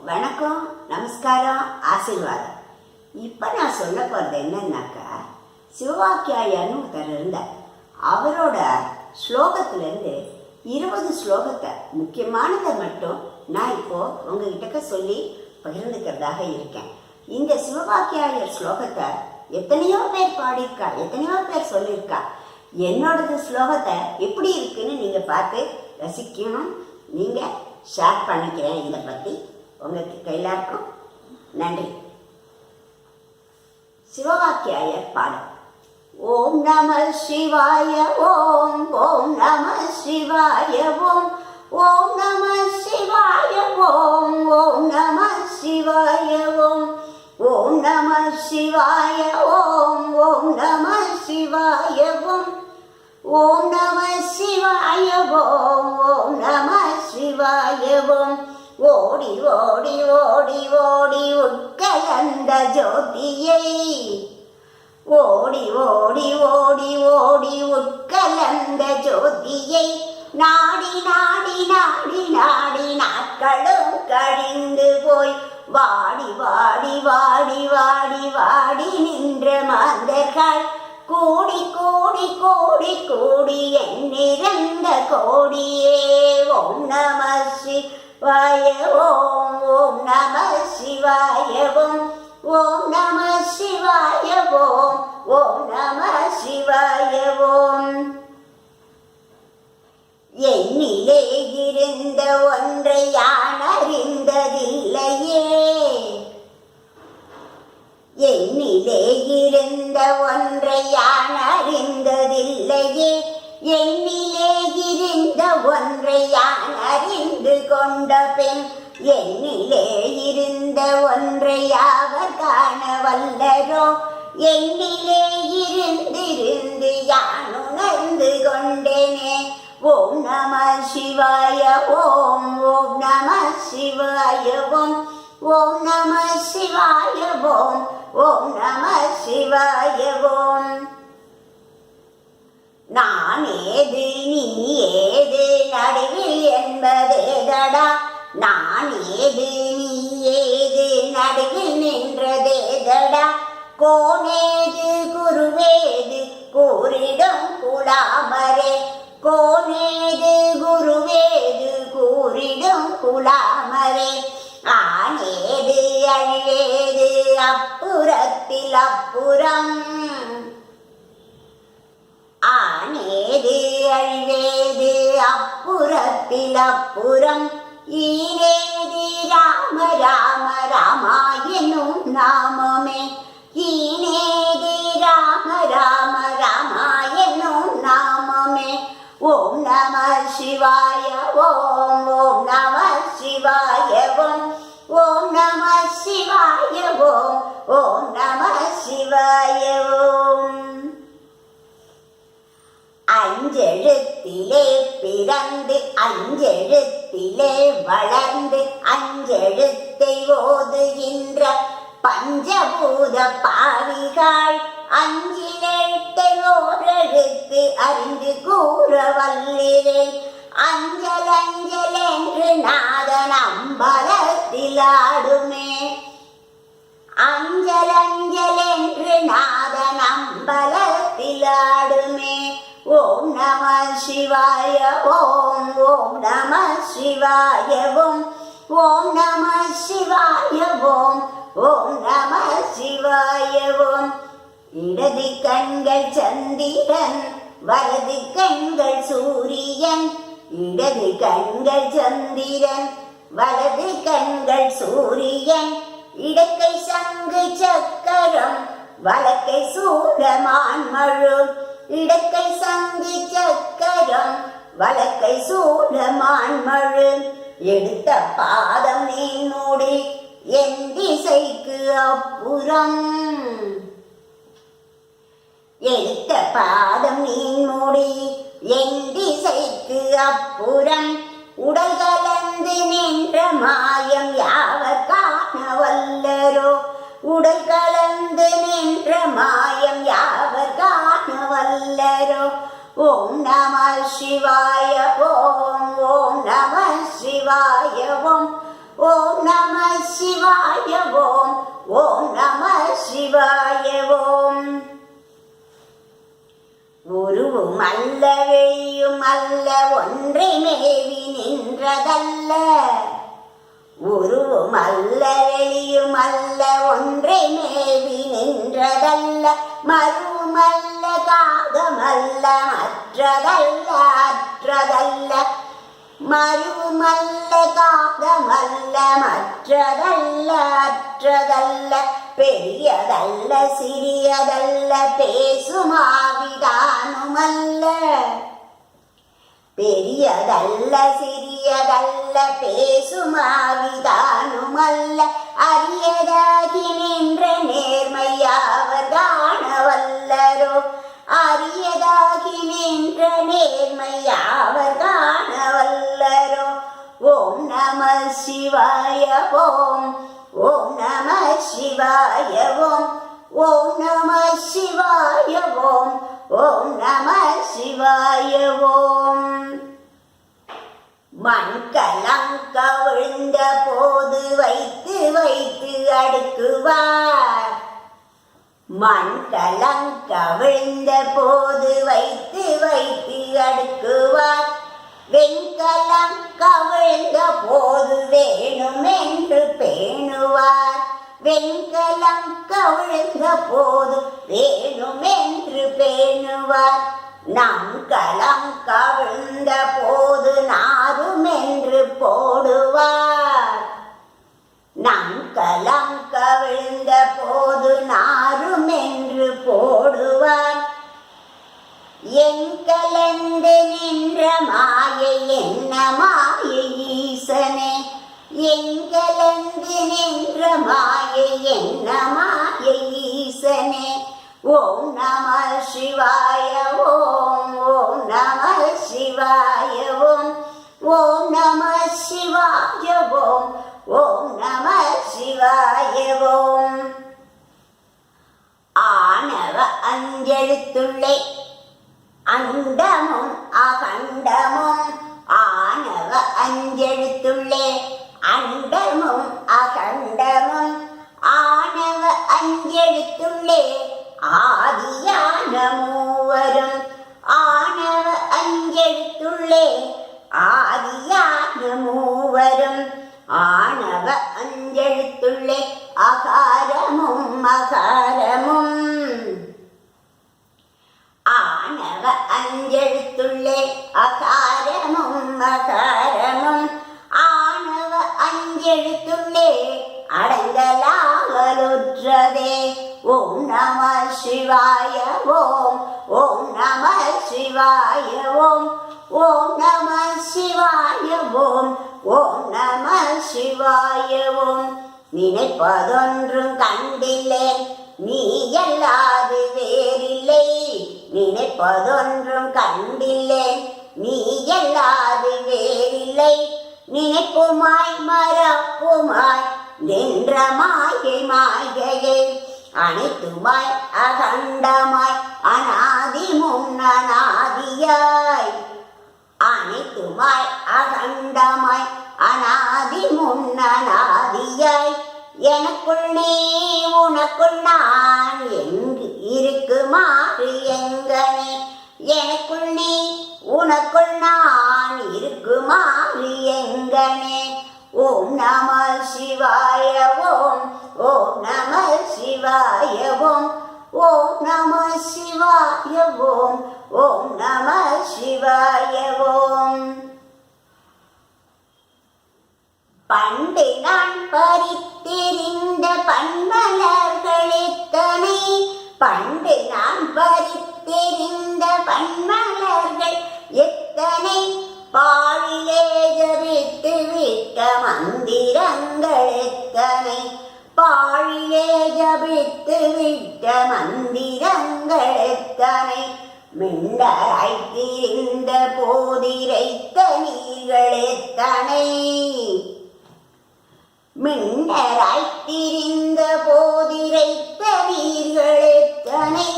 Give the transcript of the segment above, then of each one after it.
வணக்கம், நமஸ்காரம், ஆசீர்வாதம். இப்போ நான் சொல்ல போகிறது என்னன்னாக்கா, சிவவாக்கியாயர்னு ஒருத்தர் இருந்தார். அவரோட ஸ்லோகத்திலேருந்து 20 ஸ்லோகத்தை முக்கியமானதை மட்டும் நான் இப்போது உங்ககிட்ட சொல்லி பகிர்ந்துக்கிறதாக இருக்கேன். இந்த சிவவாக்கியாயர் ஸ்லோகத்தை எத்தனையோ பேர் பாடியிருக்கா, எத்தனையோ பேர் சொல்லியிருக்கா. என்னோடது ஸ்லோகத்தை எப்படி இருக்குன்னு நீங்கள் பார்த்து ரசிக்கணும். நீங்கள் ஷேர் பண்ணிக்கிறேன் இதை பற்றி உங்களுக்கு எல்லாருக்கும். நன்றி. சிவவாக்கியாயர் பாடம். ஓம் நம சிவாய ஓம், ஓம் நம சிவாய ஓம், ஓம் நம சிவாய ஓம், ஓம் நம சிவாய ஓம், ஓம் நம சிவாய ஓம், ஓம் நம சிவாய ஓம், ஓம் நம சிவாய ஓம், ஓம் நம சிவாய ஓம். ஓடி ஓடி ஓடி ஓடி உட்கலந்த ஜோதியை, ஓடி ஓடி ஓடி ஓடி உட்கலந்த ஜோதியை நாடி நாடி நாடி நாடி நாட்களும் கழிந்து போய் வாடி வாடி வாடி வாடி வாடி நின்ற மாந்தர்கள் கூடி கூடி கூடி கூடி எண்ணிறந்த கோடியே. ஓம் நம சிவாய ஓம், ஓம் நம சிவாய ஓம், ஓம் நம சிவாய ஓம், ஓம் நம சிவாய ஓம். என்னிலே இருந்த ஒன்றை யான் அறிந்ததில்லையே, என்னிலே இருந்த ஒன்றை யான் அறிந்ததில்லையே, என்னிலே இருந்த ஒன்றை யான் அறிந்து கொண்ட பின் என்னிலே இருந்த ஒன்றை யாவர் காண வல்லரோ, என்னிலே இருந்திருந்து யான் உணர்ந்து கொண்டேனே. ஓம் நம சிவாய ஓம், ஓம் நம சிவாய ஓம், ஓம் நம சிவாய ஓம், ஓம் நம சிவாய ஓம். நான் ஏது நீ ஏது நடுவில் என்பதேதடா, நான் ஏது நீ ஏது நடுவில் நின்றதேதடா, கோனேது குருவேது கூறிடும் குலாமரே, கோனேது குருவேது கூறிடும் குலாமரே, ஆனேது அழிவேது அப்புறத்தில் அப்புறம், ஆனேது அழிவேது அப்புறத்தில் அப்புறம், ஈரேது ராம ராம ராமாயணும் நாமமே, ஈனேது ராம ராம ராமாயணும் நாமமே. ஓம் நம சிவாய ஓம், ஓம் நம சிவாய ஓம், ஓம் நம சிவாய ஓம், ஓம் நம சிவாய ஓம். அஞ்செழுத்திலே பிறந்து அஞ்செழுத்திலே வளர்ந்து அஞ்செழுத்தை ஓதுகின்ற பஞ்சபூத பாவிகள் அஞ்சிலெழுத்தை ஓரெழுத்து அறிந்து கூற வல்லிரேன். அஞ்சல் அஞ்சல் என்று நாதன் அம்பலத்தில் ஆடுமே, அஞ்சல் அஞ்சல் என்று நாதன் அம்பலத்தில் ஆடுமே. ஓம் நம சிவாய ஓம், ஓம் நம சிவாய ஓம், ஓம் நம சிவாய ஓம், ஓம் நம சிவாய ஓம். இடது கண்கள் சந்திரன், வலது கண்கள் சூரியன், இடது கண்கள் சந்திரன், வலது கண்கள் சூரியன், இடக்கை சங்கு சக்கரம், வலக்கை சூழமான் மழு, இடக்கை சங்கு சக்கரம், வலக்கை சூழமான் மழு, எடுத்த பாதம் நீ மூடி என் திசைக்கு அப்புறம், எடுத்த பாதம் நீ மூடி என் திசைக்கு அப்புறம், உடல் கலந்து நின்ற மாயம் யாவர் காண வல்லரோ, உடல் கலந்து நின்ற மாயம் யாவர் காண வல்லரோ. ஓம் நம சிவாய ஓம், ஓம் நம சிவாய ஓம், ஓம் நம சிவாய ஓம் ஓம் நம சிவாய ஓம். உருவும் அல்ல வெளியும் அல்ல ஒன்றை மேவி நின்றதல்ல. உருவும் அல்ல வெளியும் அல்ல ஒன்றை மேவி நின்றதல்ல. மருவும் அல்ல காகமல்ல மற்றதல்ல அற்றதல்ல. மருவும் அல்ல காகமல்ல மற்றதல்ல அற்றதல்ல. பெரியதல்ல சிறியதல்ல பேசுமாவிதானுமல்ல. பெரியதல்ல சிறியதல்ல பேசுமாவிதானுமல்ல. அரியதாகி நின்ற நேர்மையாவர் காணவல்லரோ. அரியதாகி நின்ற நேர்மையாவர் காணவல்லரோ. ஓம் நம சிவாய ஓம் ஓம் நம சிவாய ஓம் ஓம் நம சிவாய ஓம் ஓம் நம சிவாய ஓம். மண்கலங்க விழுந்த போது வைத்து வைத்து அடுக்குவார். மண்கலங்க விழுந்த போது வைத்து வைத்து அடுக்குவார். வெண்கலம் கவிழ்ந்த போது வேணும் என்று பேணுவார். வெண்கலம் கவிழ்ந்த போது வேணும் என்று பேணுவார். நம் கலம் கவிழ்ந்த போது நாரும் என்று போடுவார். நம் கலம் கவிழ்ந்த போது நாரும் என்று போடுவார். எங்கலந்து நின்ற மாயை என்ன மாயை ஈசனே. எங்கலந்து நின்ற மாயை என்ன மாயை ஈசனே. ஓம் நம சிவாய ஓம் ஓம் நம சிவாய ஓம் ஓம் நம சிவாய ஓம் ஓம் நம சிவாய ஓம். ஆணவ அஞ்செழுத்துள்ளே அண்டமும் அகண்டமும். ஆணவ அஞ்செழுத்துள்ளே அண்டமும் அகண்டமும். ஆணவ அஞ்செழுத்துள்ளே ஆதியான மூவரும். ஆணவ அஞ்செழுத்துள்ளே ஆதியான மூவரும். ஆணவ அஞ்செழுத்துள்ளே அகாரமும் மகாரமும். ஆணவ அஞ்செழுத்துள்ளே அகாரமும் மகாரமும். ஆணவ அஞ்செழுத்துள்ளே அடங்கலாகலுற்றதே. ஓம் நம சிவாய ஓம் ஓம் நம சிவாய ஓம் ஓம் நம சிவாய ஓம் ஓம் நம சிவாய ஓம். நினைப்பதொன்றும் கண்டில்லேன் நீ அல்லாது வேறில்லை. நினைப்பதொன்றும் கண்டில்லேன் நீ அல்லாது வேறில்லை. நினைப்புமாய் மறப்புமாய் நின்ற மாயை மாயையே. அனைத்துமாய் அகண்டமாய் அநாதி முன்னநாதியாய். அனைத்துமாய் அகண்டமாய் அநாதி முன்னநாதியாய். எனக்குள் நீ உனக்குள் நான் எங்கு இருக்குமாறு எங்கனே. எனக்குள் நீ உனக்குள் நான் இருக்குமாறு எங்கனே. ஓம் நம சிவாய ஓம் ஓம் நம சிவாய ஓம் ஓம் நம சிவாய ஓம் ஓம் நம சிவாய ஓம். பண்டு நான் பறித்தெறிந்த பன்மலர்கள் எத்தனை. பண்டு நான் பறித்தெறிந்த பன்மலர்கள் எத்தனை. பாழிலே ஜபித்து விட்ட மந்திரங்கள் எத்தனை. பாழிலே ஜபித்து விட்ட மந்திரங்கள் எத்தனை. மிண்டரைத்திருந்த போதிரைத்த நீர்கள் எத்தனை. மின்னராய்த்திரிந்த போதிரைத்த நீர்கள் எத்தனை.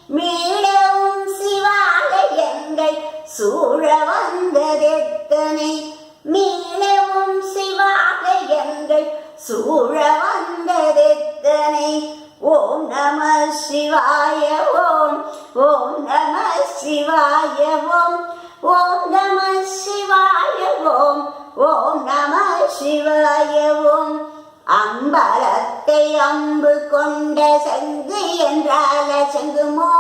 மீளவும் சிவாலயங்கள் சூழ வந்ததெத்தனை. மீளவும் சிவாலயங்கள் சிவாய ஓம் ஓம் நம சிவாய ஓம் ஓம் நம சிவாய ஓம் அம்பலத்தை அம்பு கொண்ட சங்கு என்றால சங்குமோ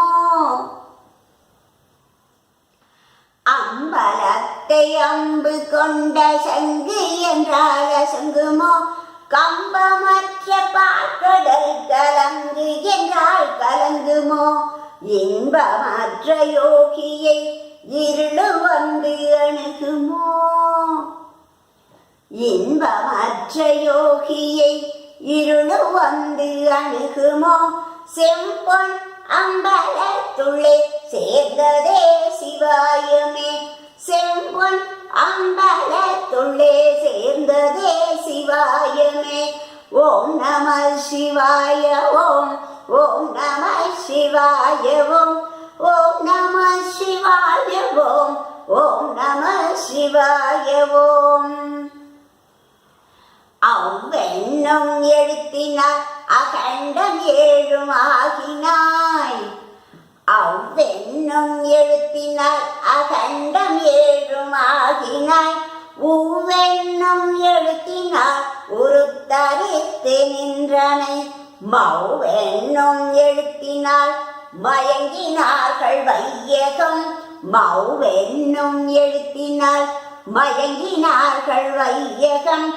அம்பலத்தை அம்பு கொண்ட சங்கு என்றால சங்குமோ கம்பமற்ற பாக்கடல் கலங்கு என்றால் கலங்குமோ இன்பமற்ற யோகியை இருளு வந்து அணுகுமோ இன்பமற்ற யோகியை இருளு வந்து அணுகுமோ செம்பொன் அம்பலத்துள்ளே சேர்ந்ததே சிவாயமே செம்பொன் அம்பலத்துள்ளே சேர்ந்ததே சிவாயமே ஓம் நம சிவாய ஓம் ஓம் நம சிவாய ஓம் ஓம் நம சிவாய ஓம் ஓம் நம சிவாய ஓம் அவ்வென்னும் எழுத்தினார் அகண்டம் ஏழும் ஆகினாய் அவ்வென்னும் எழுத்தினார் அகண்டம் ஏழும் ஆகினாய் ஊவென்னும் எழுத்தினார் உருத்தரித்து நின்றனை மௌவென்னும் எழுத்தினார் மயங்கினார்கள் வையகம் மௌவென்னும் எழுத்தினார் மயங்கினார்கள் வையகம்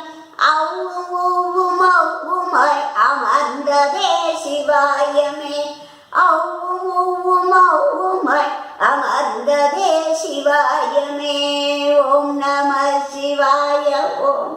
அவ்வும் அவ்வுமாய் அமர்ந்ததே சிவாயமே அவ்வும் அவ்வுமாய் அமர்ந்ததே சிவாயமே ஓம் நம சிவாய ஓம்